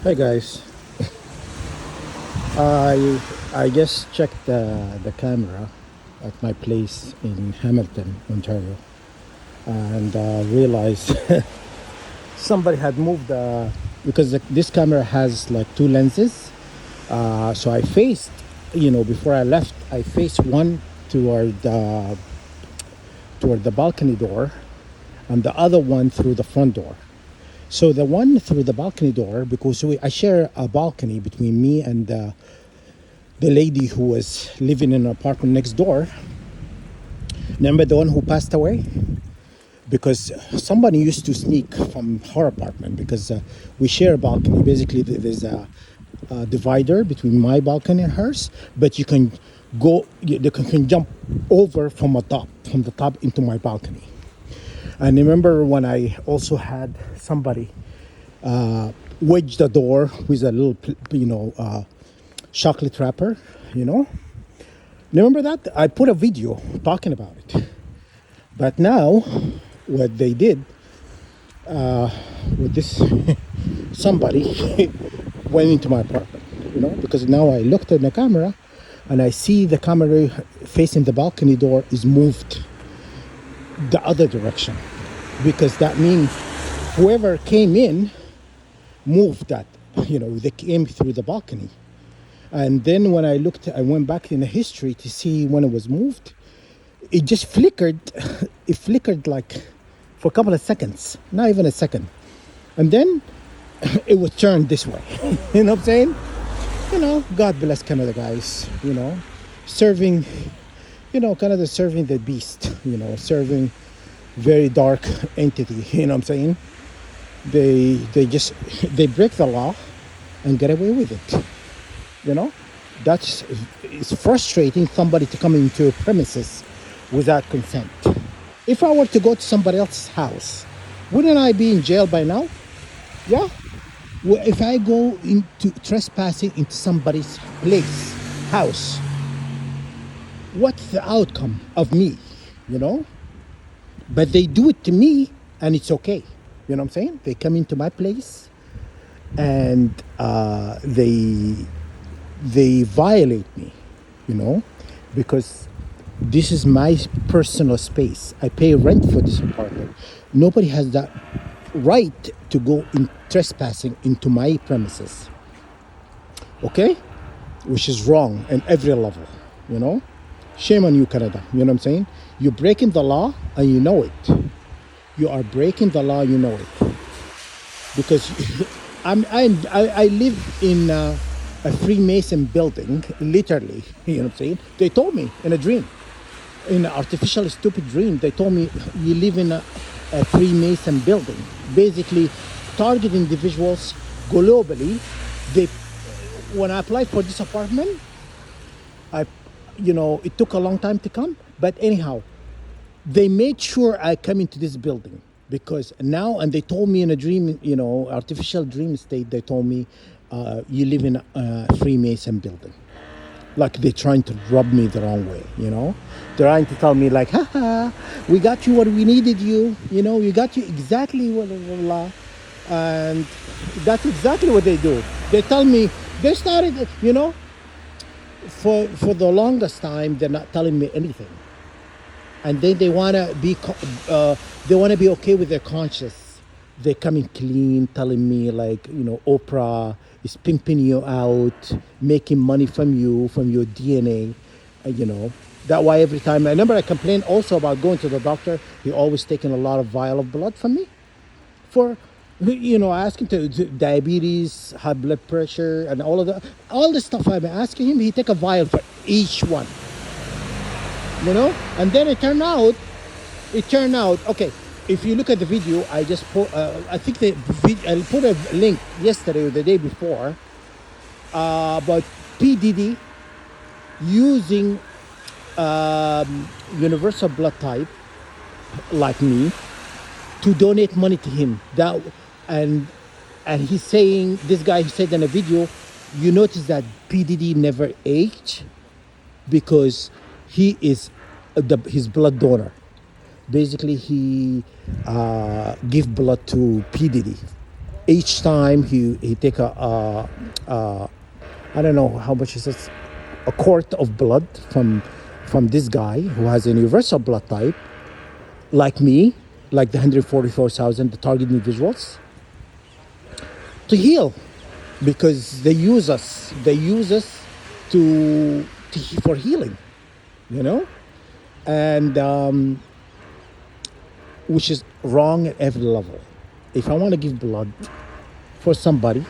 Hey guys, I I just checked the camera at my place in Hamilton, Ontario, and realized somebody had moved because this camera has like two lenses. So I faced, before I left, I faced one toward the balcony door, and the other one through the front door. So the one through the balcony door, because I share a balcony between me and the lady who was living in an apartment next door. Remember the one who passed away? Because somebody used to sneak from her apartment because we share a balcony. Basically, there's a divider between my balcony and hers, but you can can jump over from the top into my balcony. And remember when I also had somebody wedge the door with a little, chocolate wrapper, you know? Remember that? I put a video talking about it. But now, what they did with this, somebody went into my apartment, because now I looked at the camera and I see the camera facing the balcony door is moved the other direction, because that means whoever came in moved that, they came through the balcony. And then when I went back in the history to see when it was moved. It just flickered. It flickered like for a couple of seconds, not even a second. And then it was turned this way. You know what I'm saying? God bless Canada, guys. Serving, Canada serving the beast, serving very dark entity. You know what I'm saying? They break the law and get away with it. It's frustrating somebody to come into your premises without consent. If I were to go to somebody else's house, wouldn't I be in jail by now? Yeah. Well, if I go into trespassing into somebody's house, what's the outcome of me? But they do it to me and it's okay. You know what I'm saying? They come into my place and they violate me, because this is my personal space. I pay rent for this apartment. Nobody has that right to go in trespassing into my premises. Okay? Which is wrong in every level, Shame on you, Canada. You know what I'm saying? You're breaking the law and you know it. You are breaking the law, you know it. Because I live in a Freemason building, literally, you know what I'm saying? They told me in a dream. In an artificial stupid dream, they told me you live in a Freemason building, basically target individuals globally. When I applied for this apartment, it took a long time to come, but anyhow, they made sure I come into this building because now, and they told me in a dream, artificial dream state, they told me you live in a Freemason building. Like they're trying to rub me the wrong way, They're trying to tell me like, haha, we got you what we needed you, we got you exactly what, and that's exactly what they do. They tell me, they started, for the longest time, they're not telling me anything. And then they want to be okay with their conscience. They're coming clean, telling me like, Oprah is pimping you out, making money from your DNA, That why every time, I remember I complained also about going to the doctor, he always taking a lot of vial of blood from me for, asking to diabetes, high blood pressure, and all the stuff I've been asking him, he take a vial for each one, and then it turned out, okay, if you look at the video, I just put, I think I put a link yesterday or the day before about P. Diddy using universal blood type like me to donate money to him. And he's saying, this guy said in a video, you notice that P. Diddy never aged because he is his blood donor. Basically, he give blood to P. Diddy. Each time he take I don't know how much is it, a quart of blood from this guy who has a universal blood type, like me, like the 144,000 the target individuals, to heal, because they use us. They use us for healing, you know, and which is wrong at every level. If I want to give blood for somebody,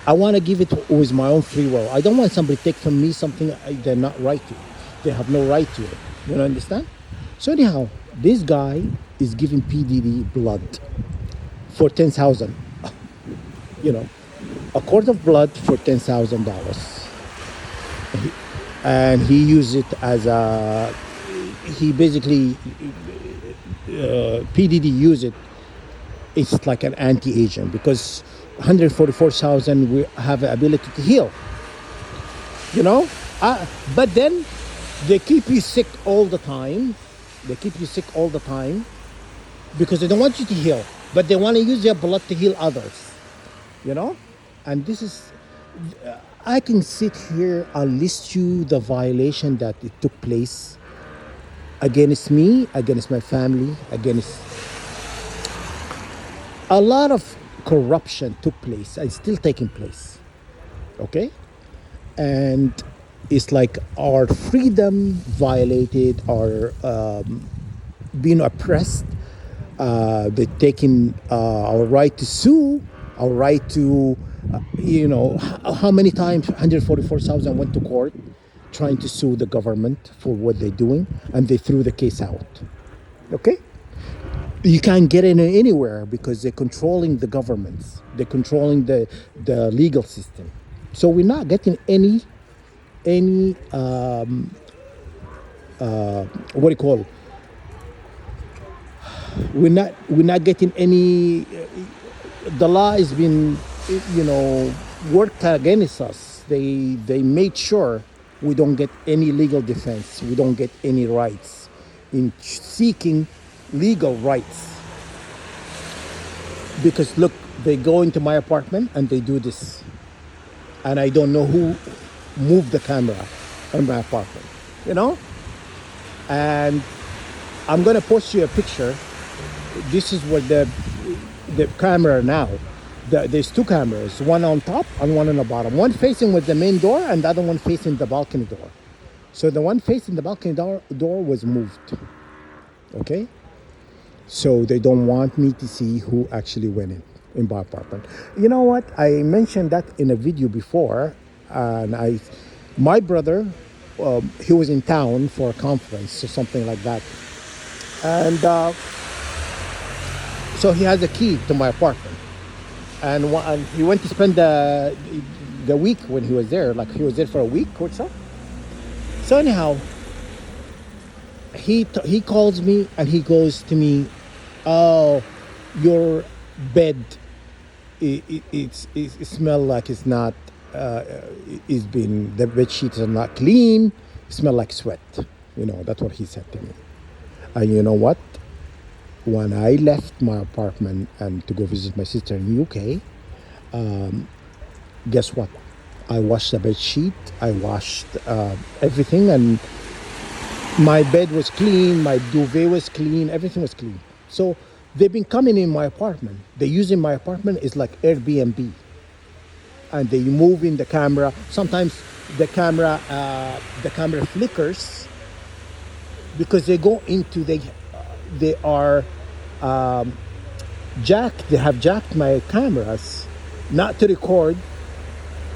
I want to give it with my own free will. I don't want somebody to take from me something they're not right to. They have no right to it. You understand? So anyhow, this guy is giving PDD blood for 10,000. You know, a quart of blood for $10,000, and he used it as a. He basically PDD use it. It's like an anti-agent because 144,000 we have the ability to heal. You know, but then they keep you sick all the time. They keep you sick all the time because they don't want you to heal, but they want to use your blood to heal others. You know, and this is. I can sit here. I'll list you the violation that it took place against me, against my family, against a lot of corruption took place and still taking place. Okay, and it's like our freedom violated, our being oppressed. They're taking our right to sue, our right to, how many times 144,000 went to court trying to sue the government for what they're doing, and they threw the case out. Okay? You can't get in anywhere because they're controlling the governments. They're controlling the legal system. So we're not getting any what do you call it? We're not getting any. The law has been, worked against us. They made sure we don't get any legal defense. We don't get any rights in seeking legal rights. Because look, they go into my apartment and they do this, and I don't know who moved the camera in my apartment. And I'm gonna post you a picture. This is what the camera now. There's two cameras, one on top and one on the bottom. One facing with the main door and the other one facing the balcony door. So the one facing the balcony door was moved. Okay? So they don't want me to see who actually went in my apartment. You know what? I mentioned that in a video before, and my brother, he was in town for a conference or something like that. And so he has a key to my apartment. And he went to spend the week when he was there. Like he was there for a week or so. So anyhow, he calls me and he goes to me, "Oh, your bed, it smells like it's not. The bed sheets are not clean. It smells like sweat." That's what he said to me. And you know what? When I left my apartment and to go visit my sister in the UK, guess what? I washed the bed sheet. I washed everything, and my bed was clean. My duvet was clean. Everything was clean. So they've been coming in my apartment. They're using my apartment is like Airbnb, and they move in the camera. Sometimes the camera flickers because they go into they are jacked. They have jacked my cameras not to record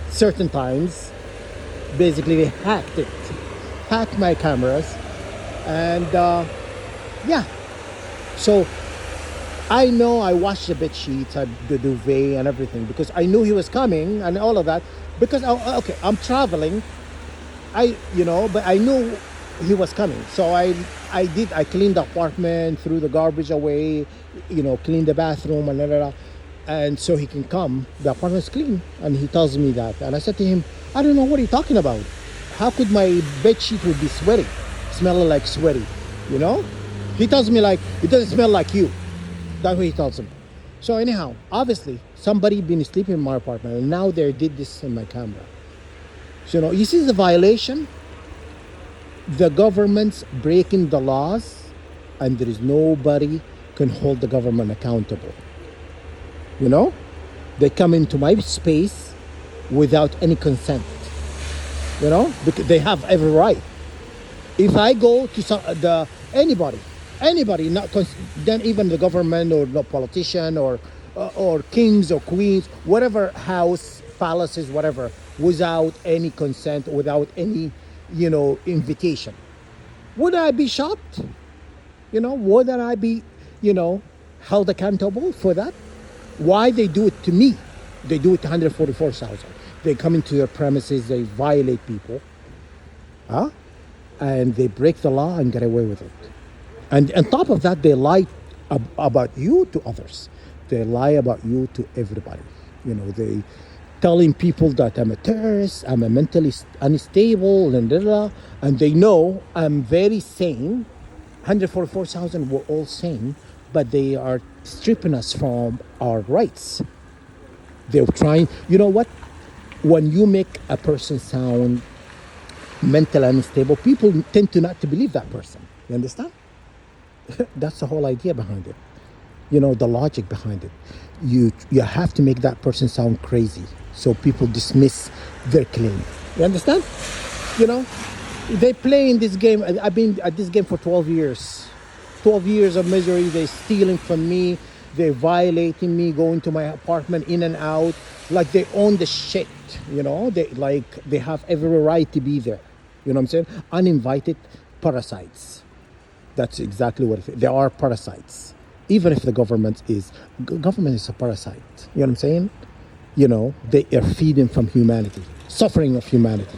certain times. Basically, they hacked my cameras, and yeah. So I know I washed the bed sheets, the duvet, and everything because I knew he was coming and all of that. Because I'm traveling, but I knew he was coming. So I cleaned the apartment, threw the garbage away, cleaned the bathroom and so he can come. The apartment's clean, and he tells me that. And I said to him, I don't know what you're talking about. How could my bed sheet would be sweaty, smelling like sweaty? He tells me like it doesn't smell like you. That's what he tells him. So anyhow, obviously somebody been sleeping in my apartment, and now they did this in my camera. So you see the violation. The government's breaking the laws, and there is nobody can hold the government accountable. You know, they come into my space without any consent. Because they have every right. If I go to anybody, not then even the government or the politician or kings or queens, whatever house, palaces, whatever, without any consent, without any, invitation, would I be shocked? Wouldn't I be, held accountable for that? Why they do it to me? They do it to 144,000. They come into their premises, they violate people, huh? And they break the law and get away with it. And on top of that, they lie about you to others. They lie about you to everybody. They telling people that I'm a terrorist, I'm a mentally unstable, and and they know I'm very sane. 144,000 were all sane, but they are stripping us from our rights. They're trying. You know what? When you make a person sound mentally unstable, people tend to not to believe that person. You understand? That's the whole idea behind it. The logic behind it. You have to make that person sound crazy, so people dismiss their claim. You understand? You know, they play in this game. I've been at this game for 12 years. 12 years of misery. They're stealing from me. They're violating me, going to my apartment in and out, like they own the shit. They have every right to be there. You know what I'm saying? Uninvited parasites. That's exactly what it is. They are parasites. Even if the government is a parasite. You know what I'm saying? They are feeding from humanity, suffering of humanity,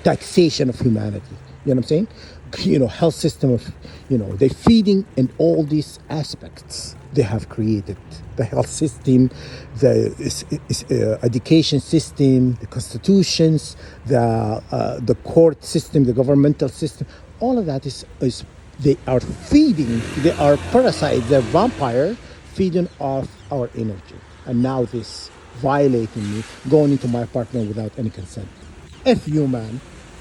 taxation of humanity. You know what I'm saying? Health system of, they're feeding in all these aspects they have created. The health system, the education system, the constitutions, the court system, the governmental system. All of that is they are feeding. They are parasites. They're vampire feeding off our energy. And now this violating me, going into my apartment without any consent. F you, man.